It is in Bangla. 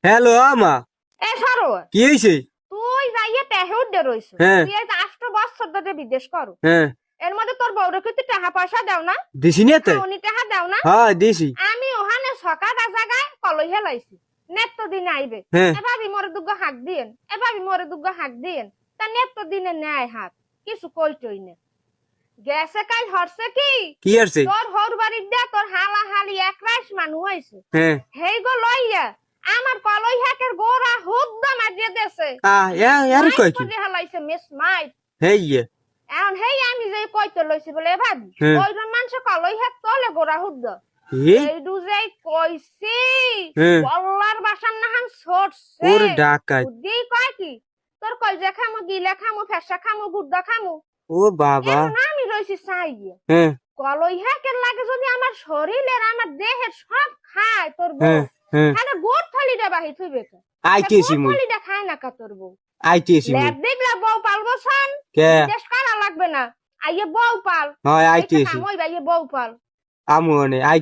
হ্যালো আমা এ সরো কি হইছে? তুই যাইয়ে টেহে উঠে রইছ হ্যাঁ। তুই এই 8 বছর ধরে বিদেশ করো হ্যাঁ এর মধ্যে তোর বউরে কিন্তু টাকা পয়সা দাও না দিছি নি এতে? উনি টাকা দাও না হ্যাঁ দিছি। আমি ওখানে সকাটা জায়গায় কলই হেলাইছি নেট তো দিন আইবে হ্যাঁ এভাবি মোরে দুগ্গ হাক দিয়েন এভাবি মোরে দুগ্গ হাক দিয়েন তা নেট তো দিনে নেয় হাত কিছু কইতই না গেছে কাল হরছে কি কি আছে? তোর হর বাড়ির দিয়া তোর হালা হালি এক রাইস মানুষ হইছে হ্যাঁ হেই গো লইয়া আমার কলই হাকের গোড়া হুদ্দ মারিয়ে দেছে ইয়ার কয় কি? করে হালাইছে মিস মাইট হেই এখন হেই আমি যে কইতে লইছি বলে ভাবি হ্যাঁ। কইজন মানুষ কলই হাক তলে গোড়া হুদ্দ এই এই দুজে কইছি হ্যাঁ। বল্লার বাসার নাহান ছড়ছে ওর ডাকাত। বুদ্ধি কয় কি তোর কলজা খামু গিলা খামু ফেসা খামু গুদ্দা খামু ও বাবা। এখন আমি রইছি চাইয়ে হ্যাঁ কলই হাকের লাগে যদি আমার শরীরের আমার দেহের সব খায় তোর বউ হ্যাঁ হ্যাঁ তাহলে গোট থলিটা বাহি থইবে কে আইতেছি গোট মুই থলিটা খায় না কা তোর বউ আইতেছি মুই লেট দিবলা বউ পালবো সান কে? বিদেশ করা লাগবে না আইয়ে বউ পাল হয় এইটা আইতেছি কাম হইবা ইয়ে বউ পাল আমু অনে